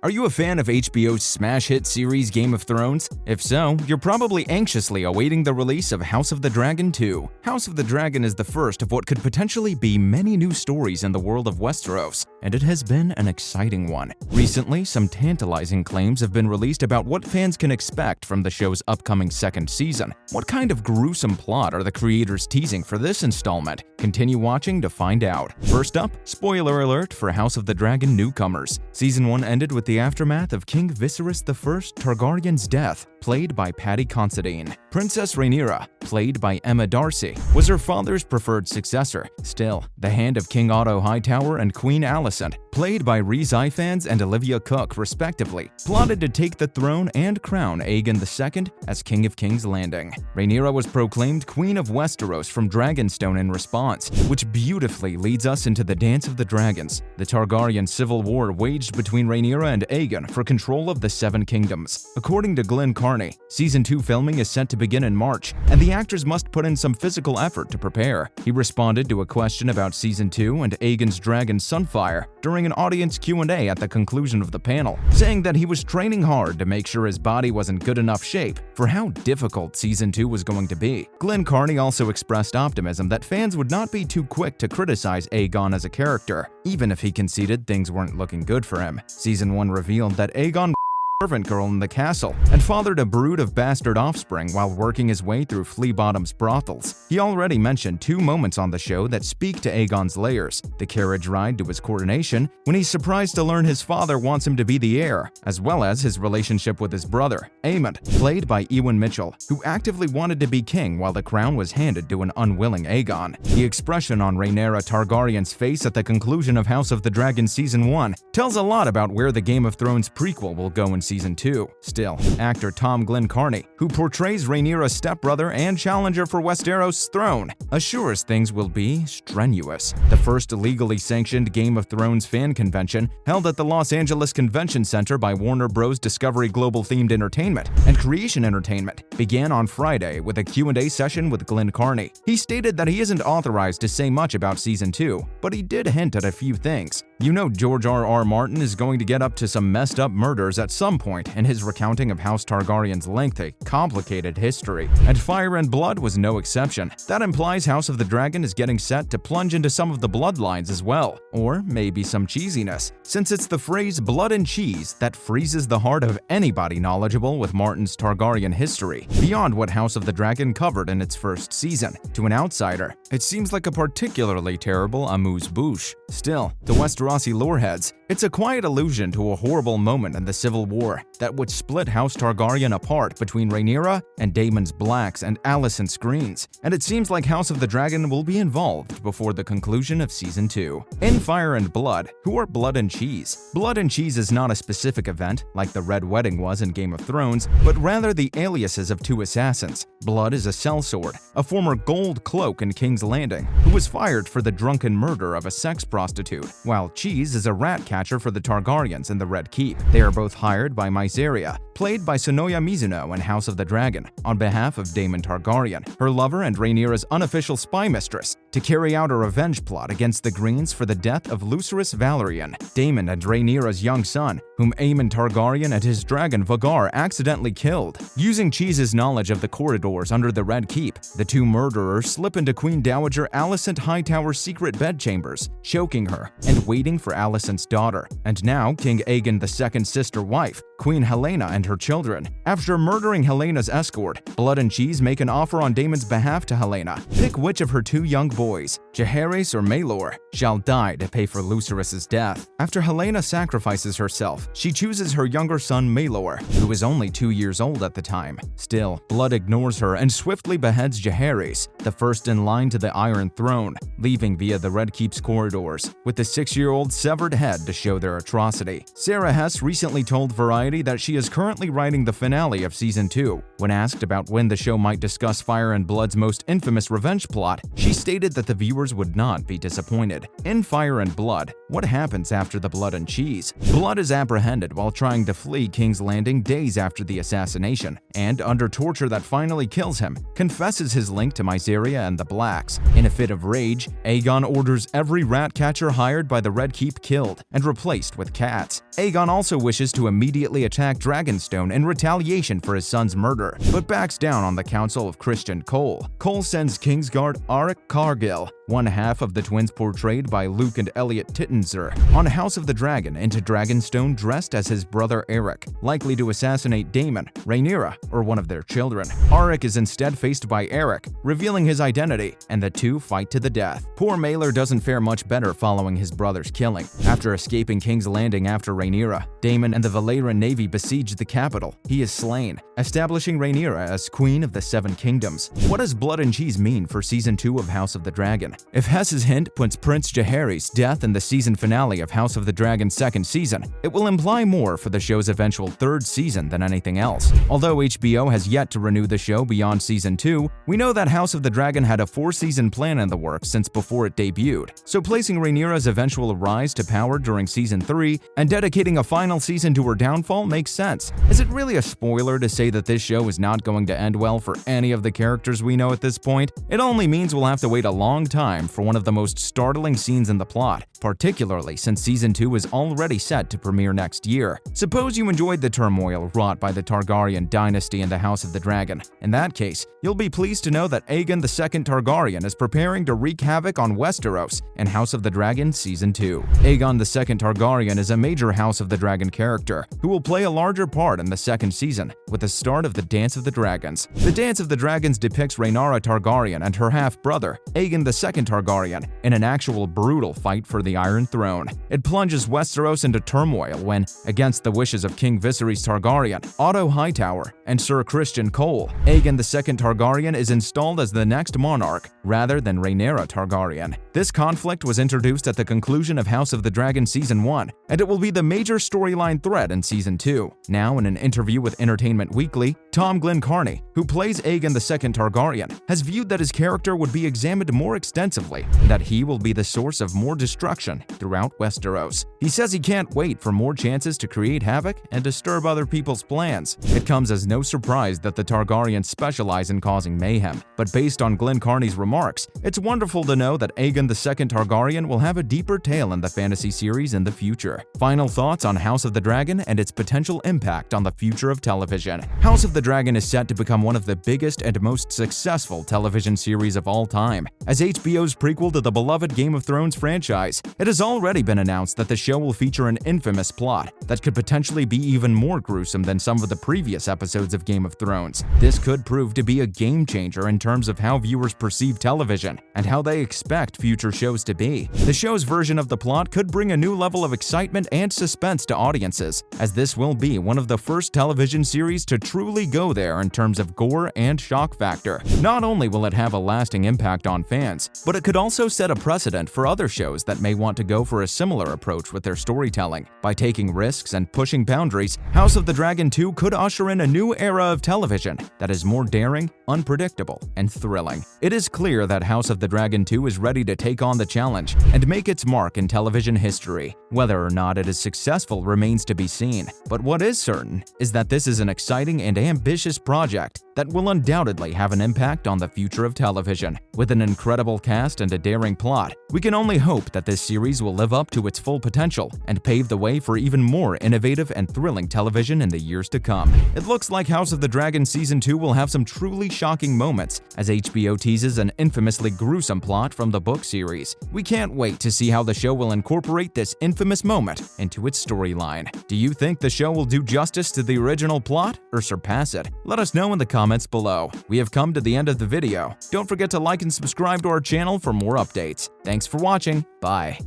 Are you a fan of HBO's smash hit series Game of Thrones? If so, you're probably anxiously awaiting the release of House of the Dragon 2. House of the Dragon is the first of what could potentially be many new stories in the world of Westeros, and it has been an exciting one. Recently, some tantalizing claims have been released about what fans can expect from the show's upcoming second season. What kind of gruesome plot are the creators teasing for this installment? Continue watching to find out. First up, spoiler alert for House of the Dragon newcomers. Season 1 ended with the aftermath of King Viserys I Targaryen's death, played by Paddy Considine. Princess Rhaenyra, played by Emma Darcy, was her father's preferred successor. Still, the hand of King Otto Hightower and Queen Alicent, played by Rhys Ifans and Olivia Cooke respectively, plotted to take the throne and crown Aegon II as King of King's Landing. Rhaenyra was proclaimed Queen of Westeros from Dragonstone in response, which beautifully leads us into the Dance of the Dragons, the Targaryen civil war waged between Rhaenyra and Aegon for control of the Seven Kingdoms. According to Glenn Carney, Season 2 filming is set to begin in March, and the actors must put in some physical effort to prepare. He responded to a question about Season 2 and Aegon's dragon Sunfire during an audience Q&A at the conclusion of the panel, saying that he was training hard to make sure his body was in good enough shape for how difficult Season 2 was going to be. Glenn Carney also expressed optimism that fans would not be too quick to criticize Aegon as a character, even if he conceded things weren't looking good for him. Season 1 revealed that Aegon servant girl in the castle and fathered a brood of bastard offspring while working his way through Flea Bottom's brothels. He already mentioned 2 moments on the show that speak to Aegon's layers: the carriage ride to his coronation, when he's surprised to learn his father wants him to be the heir, as well as his relationship with his brother, Aemond, played by Ewan Mitchell, who actively wanted to be king while the crown was handed to an unwilling Aegon. The expression on Rhaenyra Targaryen's face at the conclusion of House of the Dragon Season 1 tells a lot about where the Game of Thrones prequel will go in Season 2. Still, actor Tom Glenn Carney, who portrays Rhaenyra's stepbrother and challenger for Westeros' throne, assures things will be strenuous. The first legally sanctioned Game of Thrones fan convention, held at the Los Angeles Convention Center by Warner Bros. Discovery Global-themed entertainment and Creation Entertainment, began on Friday with a Q&A session with Glenn Carney. He stated that he isn't authorized to say much about Season 2, but he did hint at a few things. You know George R.R. Martin is going to get up to some messed up murders at some point in his recounting of House Targaryen's lengthy, complicated history, and Fire and Blood was no exception. That implies House of the Dragon is getting set to plunge into some of the bloodlines as well, or maybe some cheesiness, since it's the phrase blood and cheese that freezes the heart of anybody knowledgeable with Martin's Targaryen history, beyond what House of the Dragon covered in its first season. To an outsider, it seems like a particularly terrible amuse-bouche. Still, to Westerosi loreheads, it's a quiet allusion to a horrible moment in the Civil War that would split House Targaryen apart between Rhaenyra and Daemon's Blacks and Alicent's Greens, and it seems like House of the Dragon will be involved before the conclusion of Season 2. In Fire and Blood, who are Blood and Cheese? Blood and Cheese is not a specific event, like the Red Wedding was in Game of Thrones, but rather the aliases of 2 assassins. Blood is a sellsword, a former gold cloak in King's Landing, who was fired for the drunken murder of a sex prostitute, while Cheese is a rat catcher for the Targaryens in the Red Keep. They are both hired by Mysaria, played by Sonoya Mizuno in House of the Dragon, on behalf of Daemon Targaryen, her lover and Rhaenyra's unofficial spy mistress, to carry out a revenge plot against the Greens for the death of Lucerys Valerian, Daemon and Rhaenyra's young son, whom Aemon Targaryen and his dragon Vhagar accidentally killed. Using Cheese's knowledge of the corridors under the Red Keep, the 2 murderers slip into Queen Dowager Alicent Hightower's secret bedchambers, choking her and waiting for Alicent's daughter, and now King Aegon II's sister wife, Queen Helaena, and her children. After murdering Helena's escort, Blood and Cheese make an offer on Daemon's behalf to Helaena. Pick which of her 2 young boys, Jaehaerys or Maelor, shall die to pay for Lucerys' death. After Helaena sacrifices herself, she chooses her younger son Maelor, who is only 2 years old at the time. Still, Blood ignores her and swiftly beheads Jaehaerys, the first in line to the Iron Throne, leaving via the Red Keep's corridors, with the 6-year-old severed head to show their atrocity. Sarah Hess recently told Variety Variety that she is currently writing the finale of Season 2. When asked about when the show might discuss Fire and Blood's most infamous revenge plot, she stated that the viewers would not be disappointed. In Fire and Blood, what happens after the blood and cheese? Blood is apprehended while trying to flee King's Landing days after the assassination, and under torture that finally kills him, confesses his link to Miseria and the Blacks. In a fit of rage, Aegon orders every rat catcher hired by the Red Keep killed and replaced with cats. Aegon also wishes to immediately attack Dragonstone in retaliation for his son's murder, but backs down on the counsel of Christian Cole. Cole sends Kingsguard Arik Cargill, one half of the twins portrayed by Luke and Elliot Tittenzer, on House of the Dragon into Dragonstone dressed as his brother Eric, likely to assassinate Daemon, Rhaenyra, or one of their children. Arik is instead faced by Eric, revealing his identity, and the two fight to the death. Poor Mailer doesn't fare much better following his brother's killing. After escaping King's Landing after Rhaenyra, Daemon and the Valyrian navy besiege the capital. He is slain, establishing Rhaenyra as Queen of the Seven Kingdoms. What does Blood and Cheese mean for Season 2 of House of the Dragon? If Hess's hint puts Prince Jaehaerys' death in the season finale of House of the Dragon's second season, it will imply more for the show's eventual third season than anything else. Although HBO has yet to renew the show beyond Season 2, we know that House of the Dragon had a 4-season plan in the works since before it debuted, so placing Rhaenyra's eventual rise to power during Season 3 and dedicating a final season to her downfall makes sense. Is it really a spoiler to say that this show is not going to end well for any of the characters we know at this point? It only means we'll have to wait a long time for one of the most startling scenes in the plot, particularly since Season 2 is already set to premiere next year. Suppose you enjoyed the turmoil wrought by the Targaryen dynasty in the House of the Dragon. In that case, you'll be pleased to know that Aegon II Targaryen is preparing to wreak havoc on Westeros in House of the Dragon Season 2. Aegon II Targaryen is a major House of the Dragon character who will play a larger part in the second season, with the start of the Dance of the Dragons. The Dance of the Dragons depicts Rhaenyra Targaryen and her half-brother, Aegon II Targaryen, in an actual brutal fight for the Iron Throne. It plunges Westeros into turmoil when, against the wishes of King Viserys Targaryen, Otto Hightower, and Sir Christian Cole, Aegon II Targaryen is installed as the next monarch, rather than Rhaenyra Targaryen. This conflict was introduced at the conclusion of House of the Dragon Season 1, and it will be the major storyline thread in Season 2. Now, in an interview with Entertainment Weekly, Tom Glencarney, who plays Aegon II Targaryen, has viewed that his character would be examined more extensively, and that he will be the source of more destruction throughout Westeros. He says he can't wait for more chances to create havoc and disturb other people's plans. It comes as no surprise that the Targaryens specialize in causing mayhem, but based on Glencarney's remarks, it's wonderful to know that Aegon II Targaryen will have a deeper tale in the fantasy series in the future. Final thoughts on House of the Dragon and its potential impact on the future of television. House of the Dragon is set to become one of the biggest and most successful television series of all time. As HBO's prequel to the beloved Game of Thrones franchise, it has already been announced that the show will feature an infamous plot that could potentially be even more gruesome than some of the previous episodes of Game of Thrones. This could prove to be a game changer in terms of how viewers perceive television and how they expect future shows to be. The show's version of the plot could bring a new level of excitement and suspense to audiences, as this will be one of the first television series to truly go there in terms of gore and shock factor. Not only will it have a lasting impact on fans, but it could also set a precedent for other shows that may want to go for a similar approach with their storytelling. By taking risks and pushing boundaries, House of the Dragon 2 could usher in a new era of television that is more daring, unpredictable, and thrilling. It is clear that House of the Dragon 2 is ready to take on the challenge and make its mark in television history. Whether or not it is successful remains to be seen, but what is certain is that this is an exciting and ambitious project that will undoubtedly have an impact on the future of television. With an incredible cast and a daring plot, we can only hope that this series will live up to its full potential and pave the way for even more innovative and thrilling television in the years to come. It looks like House of the Dragon Season 2 will have some truly shocking moments as HBO teases an infamously gruesome plot from the book series. We can't wait to see how the show will incorporate this infamous moment into its storyline. Do you think the show will do justice to the original plot or surpass it? Let us know in the comments below. We have come to the end of the video. Don't forget to like and subscribe to our channel for more updates. Thanks for watching. Bye.